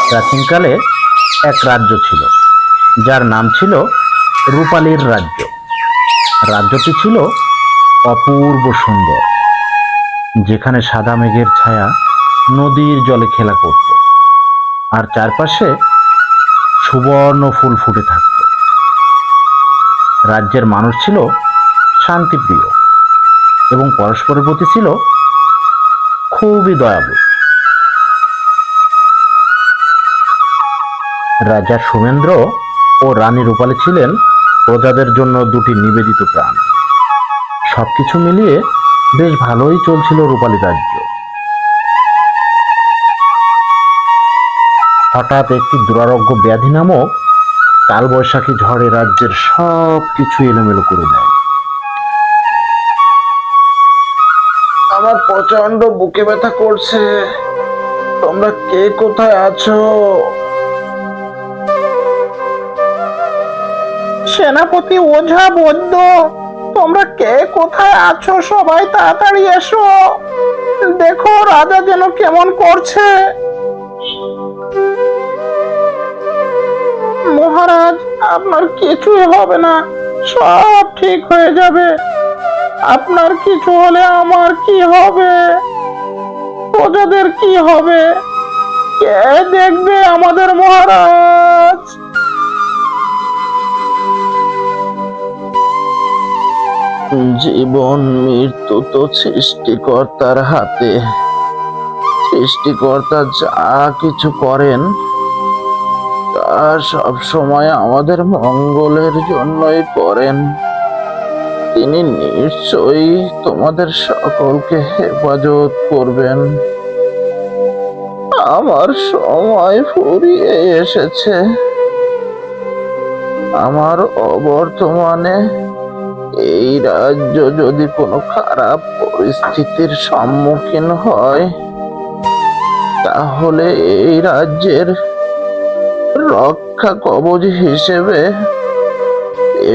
প্রাচীনকালে এক রাজ্য ছিল, যার নাম ছিল রূপালীর রাজ্য। রাজ্যটি ছিল অপূর্ব সুন্দর, যেখানে সাদা মেঘের ছায়া নদীর জলে খেলা করত, আর চারপাশে সুবর্ণ ফুল ফুটে থাকত। রাজ্যের মানুষ ছিল শান্তিপ্রিয় এবং পরস্পরের প্রতি ছিল খুবই দয়ালু। রাজা সুমেন্দ্র ও রানী রূপালী ছিলেন প্রজাদের জন্য দুটি নিবেদিত প্রাণ। সবকিছু মিলিয়ে বেশ ভালোই চলছিল রূপালী রাজ্য। হঠাৎ একটি দুরারোগ্য ব্যাধি নামক কালবৈশাখী ঝড়ে রাজ্যের সব কিছু এলোমেলো করে দেয়। আমার প্রচন্ড বুকে ব্যথা করছে, তোমরা কে কোথায় আছো? সেনাপতি, ওঝা, বৈদ্য, তোমরা কে কোথায় আছো? সবাই তাড়াতাড়ি এসো, দেখো রাজা যেন কেমন করছে। মহারাজ, আপনার কিছুই হবে না, সব ঠিক হয়ে যাবে। আপনার কিছু হলে আমার কি হবে? প্রজাদের কি হবে? কে দেখবে আমাদের মহারাজ? জীবন মৃত্যু তো সৃষ্টিকর্তার হাতে। সৃষ্টিকর্তা যা কিছু করেন তা সব সময় আমাদের মঙ্গলের জন্যই করেন। তিনি নিশ্চয়ই তোমাদের সকলকে হেফাজত করবেন। আমার সময় ফুরিয়ে এসেছে। আমার অবর্তমানে এই রাজ্য যদি কোনো খারাপ পরিস্থিতির সম্মুখীন হয়, তাহলে এই রাজ্যের রক্ষা কবচ হিসেবে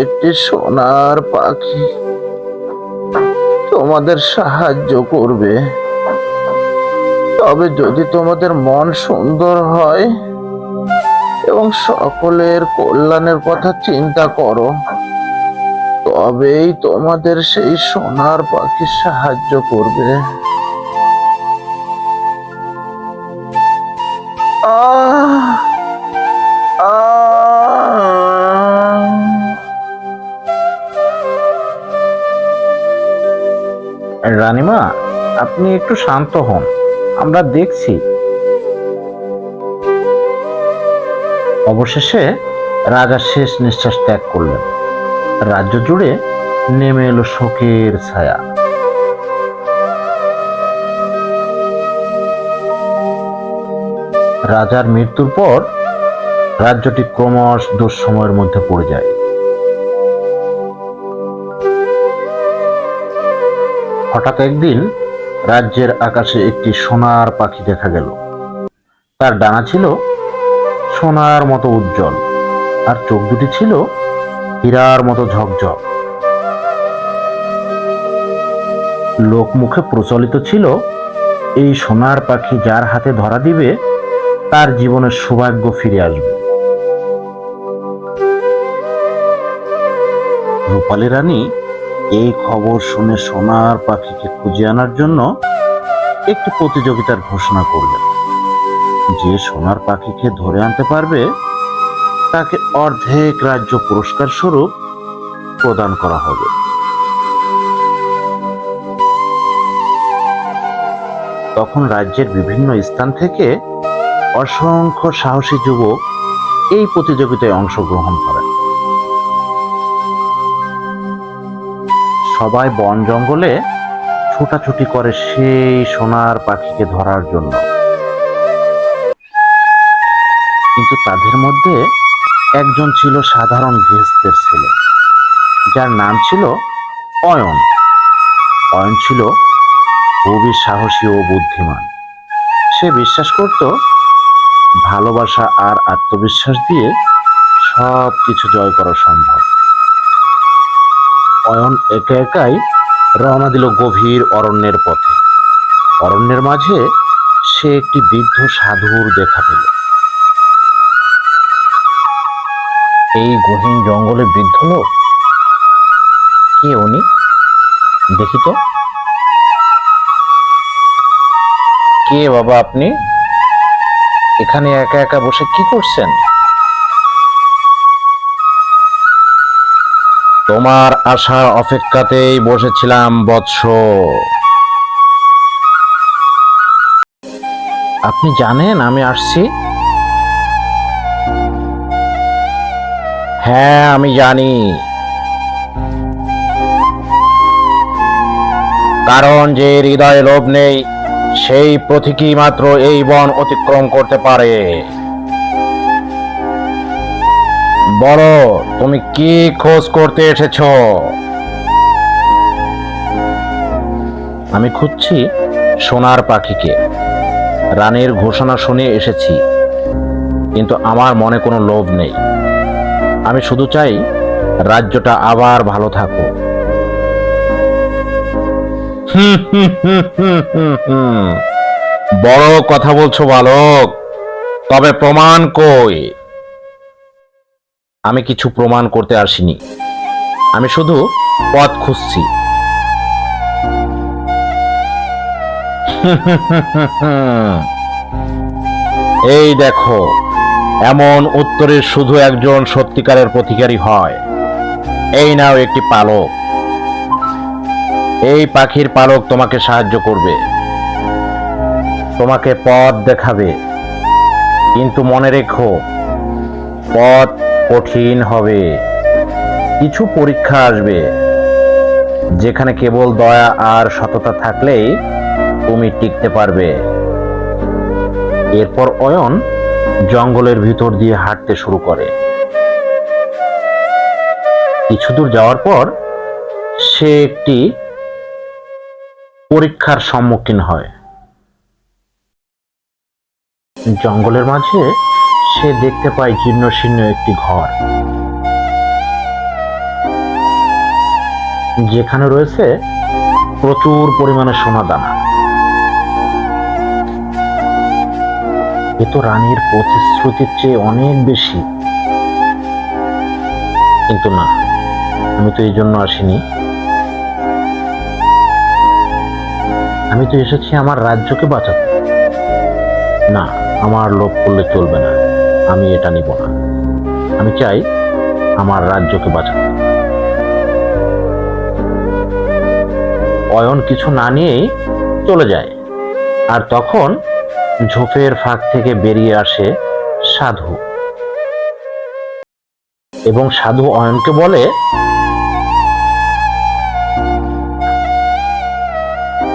একটি সোনার পাখি তোমাদের সাহায্য করবে। তবে যদি তোমাদের মন সুন্দর হয় এবং সকলের কল্যাণের কথা চিন্তা করো, তবেই তোমাদের সেই সোনার পাখি সাহায্য করবে। আহ আহ রানীমা, আপনি একটু শান্ত হন, আমরা দেখছি। অবশেষে রাজা শেষ নিঃশ্বাস ত্যাগ করলেন। রাজ্য জুড়ে নেমে এলো শোকের ছায়া। রাজার মৃত্যুর পর রাজ্যটি ক্রমশ দুঃসময়ের মধ্যে পড়ে যায়। হঠাৎ একদিন রাজ্যের আকাশে একটি সোনার পাখি দেখা গেল। তার ডানা ছিল সোনার মতো উজ্জ্বল, আর চোখ দুটি ছিল হীরার মতো ঝকঝক। লোক মুখে প্রচলিত ছিল, এই সোনার পাখি যার হাতে ধরা দিবে তার জীবনের সৌভাগ্য ফিরে আসবে। রূপালী রানী এই খবর শুনে সোনার পাখিকে খুঁজে আনার জন্য একটি প্রতিযোগিতার ঘোষণা করলেন। যে সোনার পাখিকে ধরে আনতে পারবে তাকে অর্ধেক রাজ্য পুরস্কার স্বরূপ প্রদান করা হবে। তখন রাজ্যের বিভিন্ন স্থান থেকে অসংখ্য সাহসী যুবক এই প্রতিযোগিতায় অংশগ্রহণ করেন। সবাই বন জঙ্গলে ছোটাছুটি করে সেই সোনার পাখিকে ধরার জন্য। কিন্তু তাদের মধ্যে একজন ছিল সাধারণ গৃহস্থের ছেলে, যার নাম ছিল অয়ন। অয়ন ছিল খুবই সাহসী ও বুদ্ধিমান। সে বিশ্বাস করত ভালোবাসা আর আত্মবিশ্বাস দিয়ে সব কিছু জয় করা সম্ভব। অয়ন একা একাই রওনা দিল গভীর অরণ্যের পথে। অরণ্যের মাঝে সে একটি বৃদ্ধ সাধুর দেখা পেল। এই গহীন জঙ্গলে বৃদ্ধ লোক কে উনি? দেখি তো। কে বাবা আপনি? এখানে একা একা বসে কি করছেন? তোমার আসার অপেক্ষাতেই বসেছিলাম বৎস। আপনি জানেন আমি আসছি? হ্যাঁ আমি জানি, কারণ যে হৃদয়ে লোভ নেই সেই পথিকই মাত্র এই বন অতিক্রম করতে পারে। বলো, তুমি কি খোঁজ করতে এসেছো? আমি খুঁজছি সোনার পাখিকে। রানীর ঘোষণা শুনে এসেছি, কিন্তু আমার মনে কোনো লোভ নেই। আমি শুধু চাই রাজ্যটা আবার ভালো থাকুক। বড় কথা বলছো বালক, তবে প্রমাণ কই? আমি কিছু প্রমাণ করতে আসিনি, আমি শুধু পথ খুঁজছি। এই দেখো, এমন উত্তরের শুধু একজন সত্যিকারের পথিকারী হয়। এই নাও একটি পালক। এই পাখির পালক তোমাকে সাহায্য করবে, তোমাকে পথ দেখাবে। কিন্তু মনে রেখো, পথ কঠিন হবে। কিছু পরীক্ষা আসবে, যেখানে কেবল দয়া আর সততা থাকলেই তুমি টিকতে পারবে। এরপর অয়ন জঙ্গলের ভিতর দিয়ে হাঁটতে শুরু করে। কিছু দূর যাওয়ার পর সে একটি পরীক্ষার সম্মুখীন হয়। জঙ্গলের মাঝে সে দেখতে পায় জীর্ণশীর্ণ একটি ঘর, যেখানে রয়েছে প্রচুর পরিমাণে সোনা দানা। এ তো রানীর প্রতিশ্রুতির চেয়ে অনেক বেশি। কিন্তু না, আমি তো এই জন্য আসিনি। আমি তো এসেছি আমার রাজ্যকে বাঁচাতে। না, আমার লোভ করলে চলবে না। আমি এটা নিব না। আমি চাই আমার রাজ্যকে বাঁচাতে। অয়ন কিছু না নিয়েই চলে যায়। আর তখন ঝোপের ফাঁক থেকে বেরিয়ে আসে সাধু, এবং সাধু অয়নকে বলে,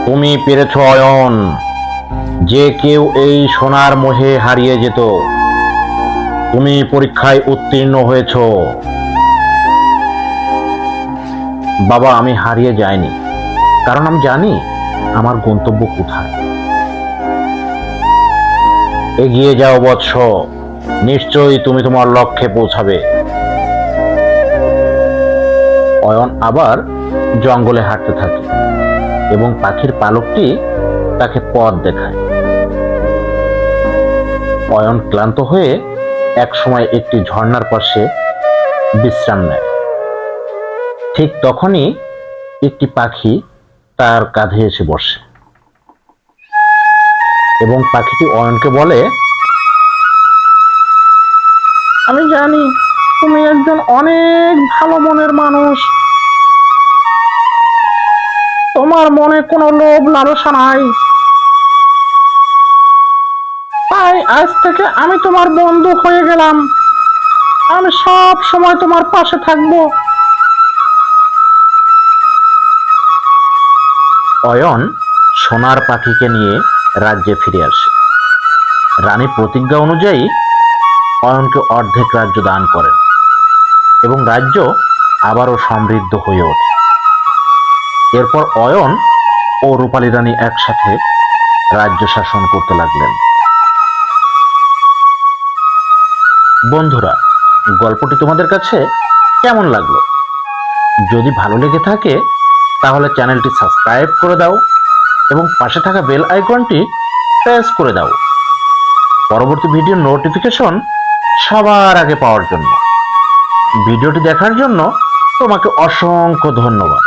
তুমি পেরেছ অয়ন। যে কেউ এই সোনার মোহে হারিয়ে যেত, তুমি পরীক্ষায় উত্তীর্ণ হয়েছ। বাবা, আমি হারিয়ে যাইনি, কারণ আমি জানি আমার গন্তব্য কোথায়। এগিয়ে যাও বৎস, নিশ্চয়ই তুমি তোমার লক্ষ্যে পৌঁছাবে। অয়ন আবার জঙ্গলে হাঁটতে থাকে এবং পাখির পালকটি তাকে পথ দেখায়। অয়ন ক্লান্ত হয়ে একসময় একটি ঝর্ণার পাশে বিশ্রাম নেয়। ঠিক তখনই একটি পাখি তার কাঁধে এসে বসে এবং পাখিটি অয়নকে বলে, আমি জানি তুমি একজন অনেক ভালো মনের মানুষ। তোমার মনে কোনো লোভ লালসা নাই। তাই আজ থেকে আমি তোমার বন্ধু হয়ে গেলাম। আমি সব সময় তোমার পাশে থাকবো। অয়ন সোনার পাখিকে নিয়ে রাজ্যে ফিরে আসে। রানী প্রতিজ্ঞা অনুযায়ী অয়নকে অর্ধেক রাজ্য দান করেন এবং রাজ্য আবারও সমৃদ্ধ হয়ে ওঠে। এরপর অয়ন ও রূপালী রানী একসাথে রাজ্য শাসন করতে লাগলেন। বন্ধুরা, গল্পটি তোমাদের কাছে কেমন লাগলো? যদি ভালো লেগে থাকে তাহলে চ্যানেলটি সাবস্ক্রাইব করে দাও এবং পাশে থাকা বেল আইকনটি প্রেস করে দাও পরবর্তী ভিডিওর নোটিফিকেশন সবার আগে পাওয়ার জন্য। ভিডিওটি দেখার জন্য তোমাকে অসংখ্য ধন্যবাদ।